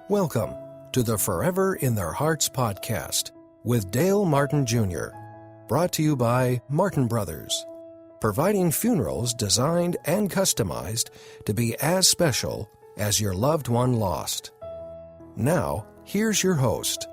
Welcome to the Forever in Their Hearts podcast with Dale Martin Jr., brought to you by Martin Brothers, providing funerals designed and customized to be as special as your loved one lost. Now, here's your host.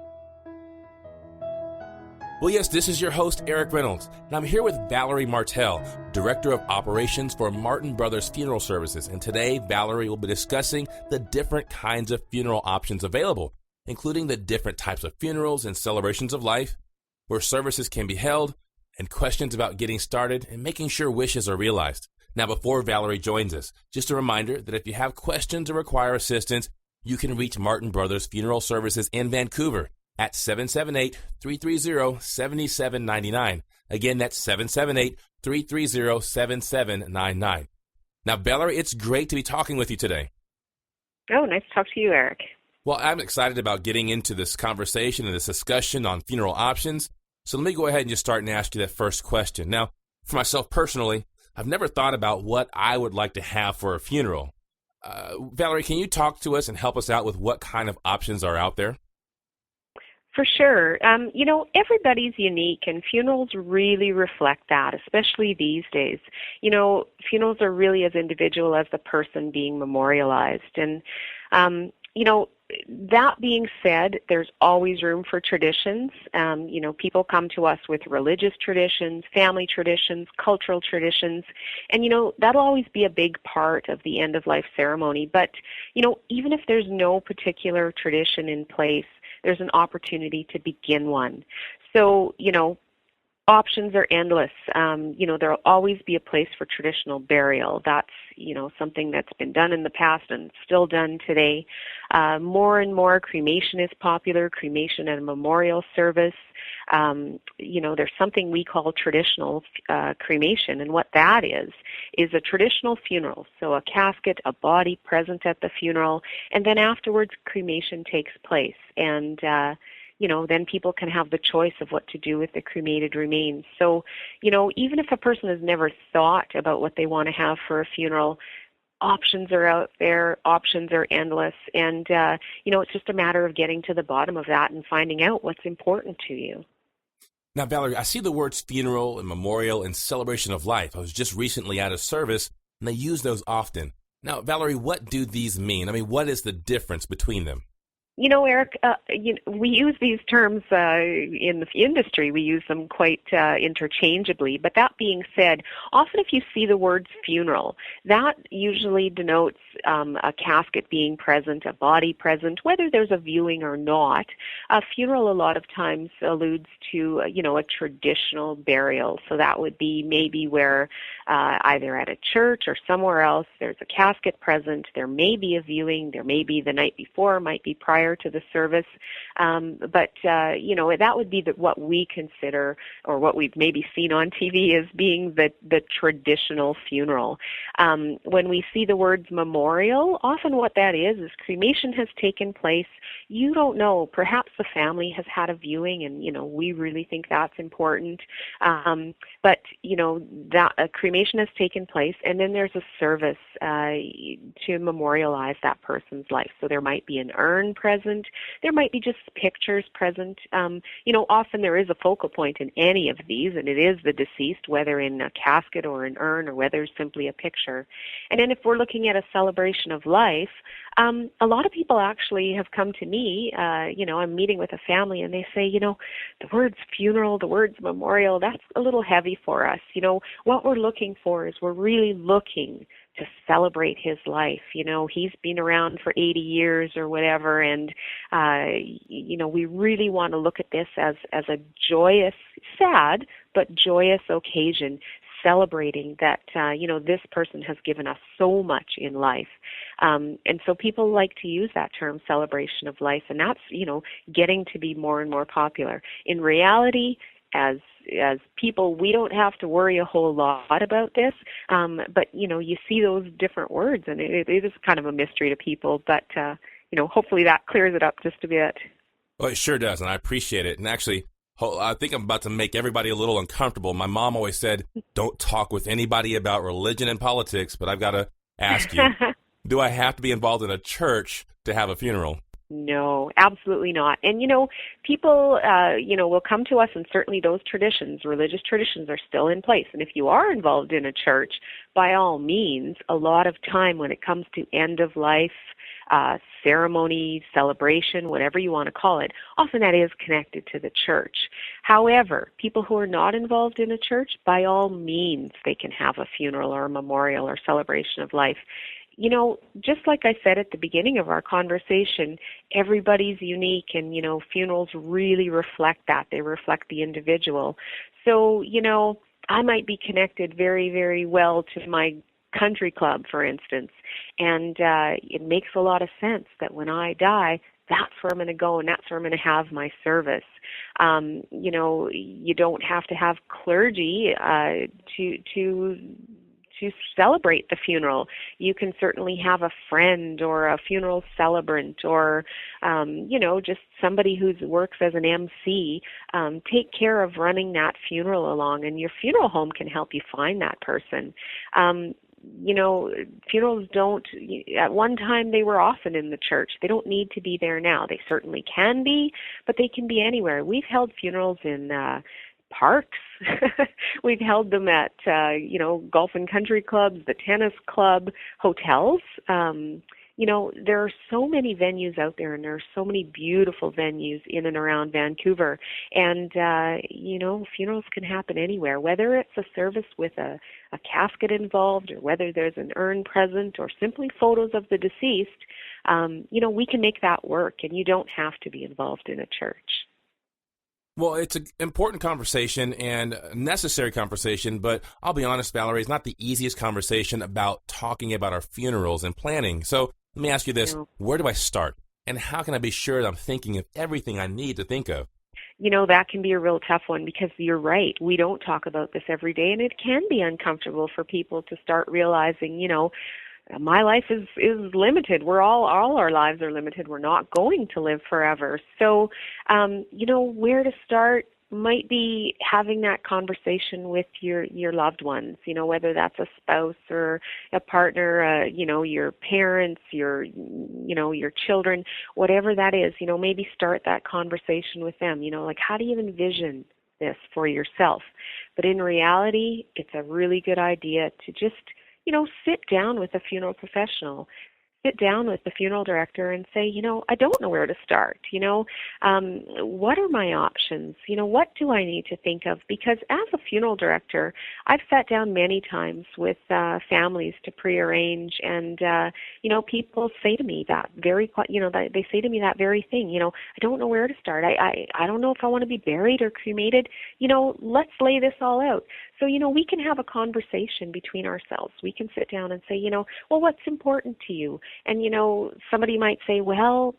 Well, yes, this is your host, Erik Reynolds, and I'm here with Valerie Martell, Director of Operations for Martin Brothers Funeral Services. And today, Valerie will be discussing the different kinds of funeral options available, including the different types of funerals and celebrations of life, where services can be held, and questions about getting started and making sure wishes are realized. Now, before Valerie joins us, just a reminder that if you have questions or require assistance, you can reach Martin Brothers Funeral Services in Vancouver at 778-330-7799. Again, that's 778-330-7799. Now, Valerie, it's great to be talking with you today. Oh, nice to talk to you, Erik. Well, I'm excited about getting into this conversation and this discussion on funeral options. So let me go ahead and just start and ask you that first question. Now, for myself personally, I've never thought about what I would like to have for a funeral. Valerie, can you talk to us and help us out with what kind of options are out there? For sure. Everybody's unique, and funerals really reflect that, especially these days. Funerals are really as individual as the person being memorialized. And, that being said, there's always room for traditions. People come to us with religious traditions, family traditions, cultural traditions, and, that'll always be a big part of the end-of-life ceremony. But, even if there's no particular tradition in place, there's an opportunity to begin one. So, options are endless. There'll always be a place for traditional burial. That's, something that's been done in the past and still done today. More and more cremation is popular, cremation and memorial service. There's something we call traditional cremation, and what that is a traditional funeral. So a casket, a body present at the funeral, and then afterwards cremation takes place. And then people can have the choice of what to do with the cremated remains. So, even if a person has never thought about what they want to have for a funeral, options are out there, options are endless, and, it's just a matter of getting to the bottom of that and finding out what's important to you. Now, Valerie, I see the words funeral and memorial and celebration of life. I was just recently at a service, and they use those often. Now, Valerie, what do these mean? I mean, what is the difference between them? Erik, we use these terms in the industry. We use them quite interchangeably. But that being said, often if you see the words funeral, that usually denotes a casket being present, a body present, whether there's a viewing or not. A funeral a lot of times alludes to, a traditional burial. So that would be maybe where either at a church or somewhere else there's a casket present. There may be a viewing. There may be the night before, might be prior to the service, but that would be what we consider, or what we've maybe seen on TV as being the traditional funeral. When we see the words memorial, often what that is cremation has taken place. You don't know, perhaps the family has had a viewing, and we really think that's important. But that cremation has taken place, and then there's a service to memorialize that person's life. So there might be an urn present. There might be just pictures present. Often there is a focal point in any of these, and it is the deceased, whether in a casket or an urn, or whether it's simply a picture. And then if we're looking at a celebration of life, a lot of people actually have come to me, I'm meeting with a family, and they say, the words funeral, the words memorial, that's a little heavy for us. What we're looking for is we're really looking to celebrate his life. He's been around for 80 years or whatever, and, we really want to look at this as a joyous, sad, but joyous occasion, celebrating that, this person has given us so much in life. And so people like to use that term, celebration of life, and that's, getting to be more and more popular. In reality, as people, we don't have to worry a whole lot about this, but, you see those different words, and it is kind of a mystery to people, but, hopefully that clears it up just a bit. Well, it sure does, and I appreciate it. And actually, I think I'm about to make everybody a little uncomfortable. My mom always said, don't talk with anybody about religion and politics, but I've got to ask you, do I have to be involved in a church to have a funeral? No, absolutely not. And, people, will come to us, and certainly those traditions, religious traditions, are still in place. And if you are involved in a church, by all means, a lot of time when it comes to end of life, ceremony, celebration, whatever you want to call it, often that is connected to the church. However, people who are not involved in a church, by all means, they can have a funeral or a memorial or celebration of life. Just like I said at the beginning of our conversation, everybody's unique, and, funerals really reflect that. They reflect the individual. So, I might be connected very, very well to my country club, for instance, and it makes a lot of sense that when I die, that's where I'm going to go, and that's where I'm going to have my service. You don't have to have clergy to celebrate the funeral. You can certainly have a friend or a funeral celebrant, or just somebody who works as an MC take care of running that funeral along, and your funeral home can help you find that person. Funerals don't, at one time they were often in the church. They don't need to be there now. They certainly can be, but they can be anywhere. We've held funerals in parks. We've held them at, golf and country clubs, the tennis club, hotels. There are so many venues out there, and there are so many beautiful venues in and around Vancouver. And, funerals can happen anywhere, whether it's a service with a casket involved, or whether there's an urn present, or simply photos of the deceased. We can make that work, and you don't have to be involved in a church. Well, it's an important conversation and a necessary conversation, but I'll be honest, Valerie, it's not the easiest conversation about talking about our funerals and planning. So let me ask you this. Where do I start? And how can I be sure that I'm thinking of everything I need to think of? That can be a real tough one, because you're right. We don't talk about this every day, and it can be uncomfortable for people to start realizing, my life is limited. All our lives are limited. We're not going to live forever. So, where to start might be having that conversation with your loved ones, whether that's a spouse or a partner, your parents, your children, whatever that is, maybe start that conversation with them, like, how do you envision this for yourself? But in reality, it's a really good idea to just sit down with a funeral professional, sit down with the funeral director and say, I don't know where to start. What are my options? What do I need to think of? Because as a funeral director, I've sat down many times with families to prearrange, and, people say to me that they say to me that very thing, I don't know where to start. I don't know if I want to be buried or cremated. Let's lay this all out. So, we can have a conversation between ourselves. We can sit down and say, well, what's important to you? And, somebody might say, well,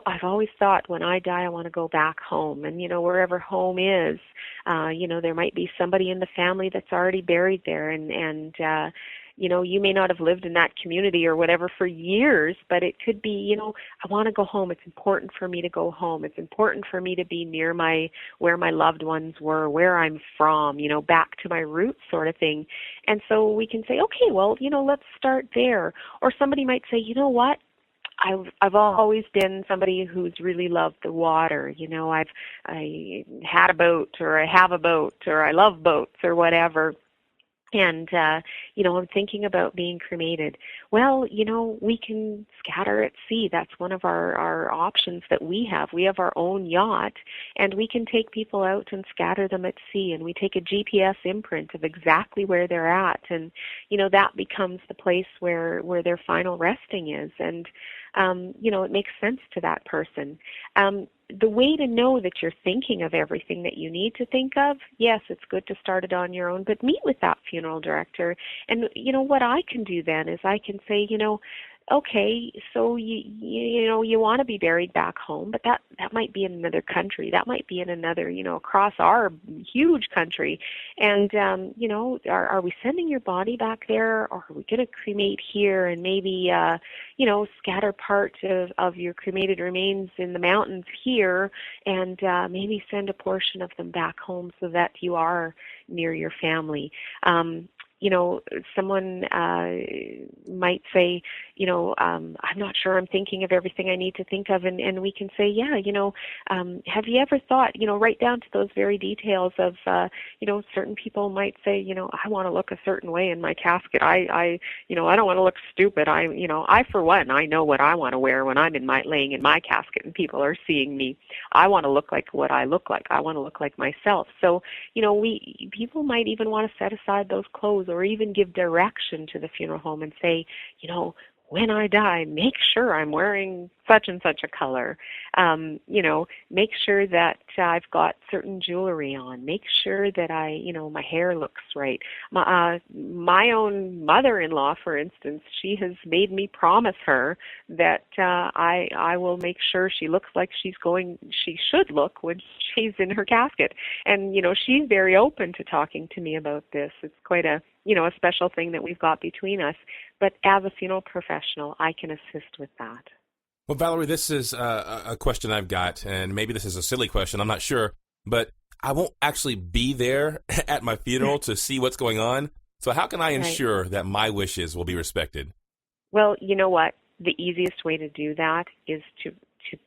I've always thought when I die, I want to go back home. And, wherever home is, there might be somebody in the family that's already buried there. And you may not have lived in that community or whatever for years, but it could be, I want to go home. It's important for me to go home. It's important for me to be near where my loved ones were, where I'm from, back to my roots sort of thing. And so we can say, okay, well, let's start there. Or somebody might say, you know what? I've always been somebody who's really loved the water. I had a boat, or I have a boat, or I love boats, or whatever. And, I'm thinking about being cremated. Well, we can scatter at sea. That's one of our options that we have. We have our own yacht, and we can take people out and scatter them at sea, and we take a GPS imprint of exactly where they're at. And, that becomes the place where their final resting is. And, it makes sense to that person. The way to know that you're thinking of everything that you need to think of, yes, it's good to start it on your own, but meet with that funeral director. And, what I can do then is I can say, okay, so you want to be buried back home, but that might be in another country. That might be in another, across our huge country. And, are we sending your body back there, or are we going to cremate here and maybe, scatter part of your cremated remains in the mountains here, and maybe send a portion of them back home so that you are near your family. Someone might say, I'm not sure I'm thinking of everything I need to think of, and we can say, yeah, have you ever thought, right down to those very details of, certain people might say, I want to look a certain way in my casket. I don't want to look stupid. I for one, I know what I want to wear when I'm laying in my casket and people are seeing me. I want to look like what I look like. I want to look like myself. So, people might even want to set aside those clothes or even give direction to the funeral home and say, when I die, make sure I'm wearing such and such a color. Make sure that I've got certain jewelry on. Make sure that my hair looks right. My own mother-in-law, for instance, she has made me promise her that I will make sure she looks like she should look when she's in her casket. And, she's very open to talking to me about this. It's quite a special thing that we've got between us. But as a funeral professional, I can assist with that. Well, Valerie, this is a question I've got, and maybe this is a silly question, I'm not sure, but I won't actually be there at my funeral to see what's going on. So how can I ensure that my wishes will be respected? Well, you know what? The easiest way to do that is to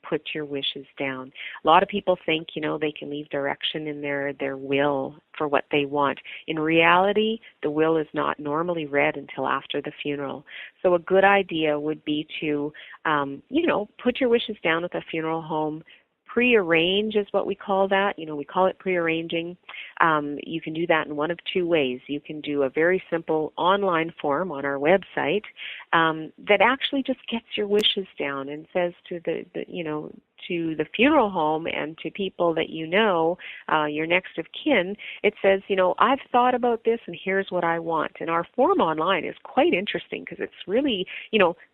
put your wishes down. A lot of people think, they can leave direction in their will for what they want. In reality, the will is not normally read until after the funeral. So a good idea would be to, put your wishes down at the funeral home. Pre-arrange is what we call that. We call it pre-arranging. You can do that in one of two ways. You can do a very simple online form on our website that actually just gets your wishes down and says to to the funeral home and to people that your next of kin, it says, I've thought about this and here's what I want. And our form online is quite interesting because it's really,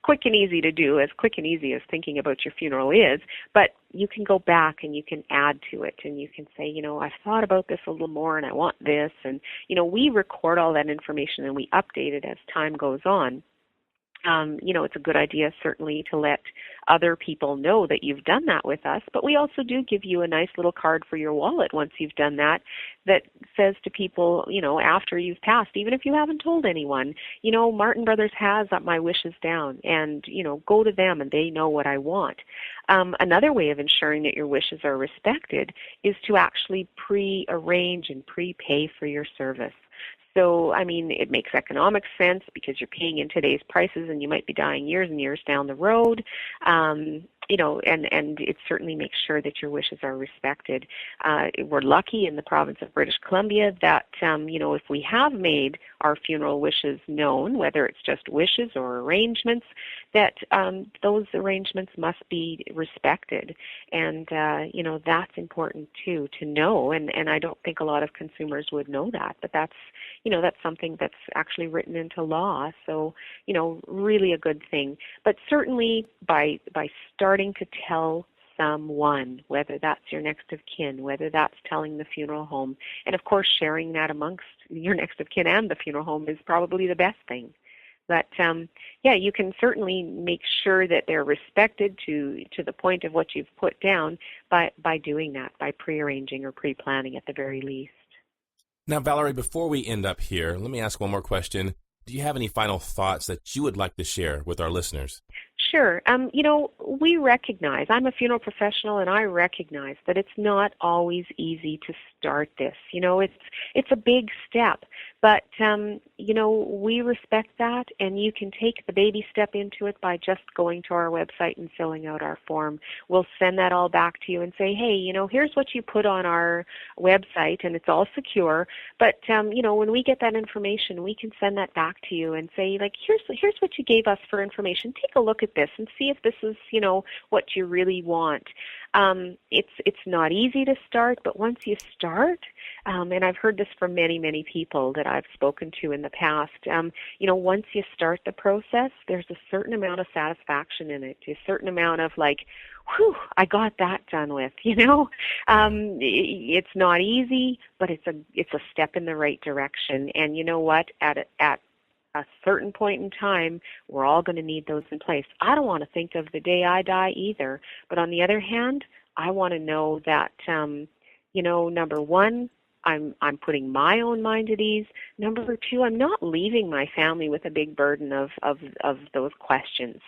quick and easy to do, as quick and easy as thinking about your funeral is, but you can go back and you can add to it and you can say, I've thought about this a little more and I want this. And, we record all that information and we update it as time goes on. It's a good idea certainly to let other people know that you've done that with us, but we also do give you a nice little card for your wallet once you've done that says to people, after you've passed, even if you haven't told anyone, Martin Brothers has my wishes down and, go to them and they know what I want. Another way of ensuring that your wishes are respected is to actually pre-arrange and prepay for your service. So, it makes economic sense because you're paying in today's prices and you might be dying years and years down the road. And it certainly makes sure that your wishes are respected. We're lucky in the province of British Columbia that, if we have made our funeral wishes known, whether it's just wishes or arrangements, that those arrangements must be respected. And, that's important too, to know. And I don't think a lot of consumers would know that, but that's something that's actually written into law. So, really a good thing. But certainly by starting to tell someone, whether that's your next of kin, whether that's telling the funeral home, and of course sharing that amongst your next of kin and the funeral home is probably the best thing. But you can certainly make sure that they're respected to the point of what you've put down by doing that, by pre-arranging or pre-planning at the very least. Now, Valerie, before we end up here, let me ask one more question. Do you have any final thoughts that you would like to share with our listeners? Sure. We recognize, I'm a funeral professional, and I recognize that it's not always easy to start this. It's a big step, but, we respect that, and you can take the baby step into it by just going to our website and filling out our form. We'll send that all back to you and say, hey, here's what you put on our website, and it's all secure, but, when we get that information, we can send that back to you and say, here's what you gave us for information. Take a look at this and see if this is, what you really want. It's not easy to start, but once you start, and I've heard this from many, many people that I've spoken to in the past, once you start the process, there's a certain amount of satisfaction in it, a certain amount of whew, I got that done with, It's not easy, but it's a step in the right direction. And you know what? At a certain point in time, we're all going to need those in place. I don't want to think of the day I die either. But on the other hand, I want to know that, number one, I'm putting my own mind at ease. Number two, I'm not leaving my family with a big burden of those questions.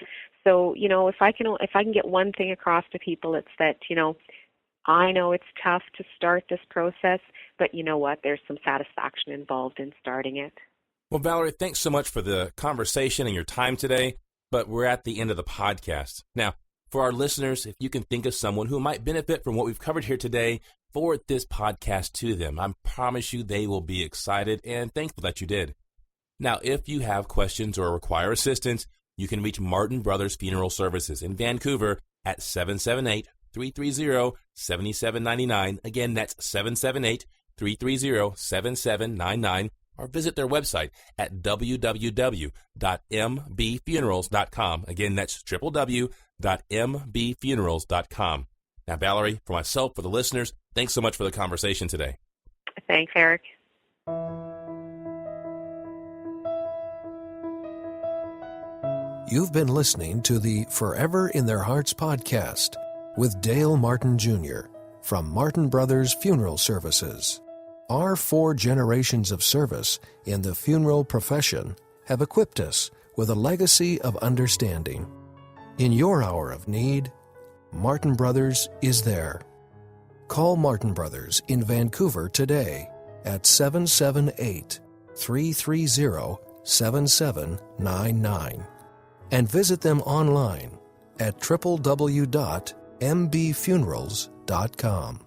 So, if I can get one thing across to people, it's that, I know it's tough to start this process, but you know what? There's some satisfaction involved in starting it. Well, Valerie, thanks so much for the conversation and your time today, but we're at the end of the podcast. Now, for our listeners, if you can think of someone who might benefit from what we've covered here today, forward this podcast to them. I promise you they will be excited and thankful that you did. Now, if you have questions or require assistance, you can reach Martin Brothers Funeral Services in Vancouver at 778-330-7799. Again, that's 778-330-7799. Or visit their website at www.mbfunerals.com. Again, that's www.mbfunerals.com. Now, Valerie, for myself, for the listeners, thanks so much for the conversation today. Thanks, Eric. You've been listening to the Forever in Their Hearts podcast with Dale Martin Jr. from Martin Brothers Funeral Services. Our 4 generations of service in the funeral profession have equipped us with a legacy of understanding. In your hour of need, Martin Brothers is there. Call Martin Brothers in Vancouver today at 778-330-7799 and visit them online at www.mbfunerals.com.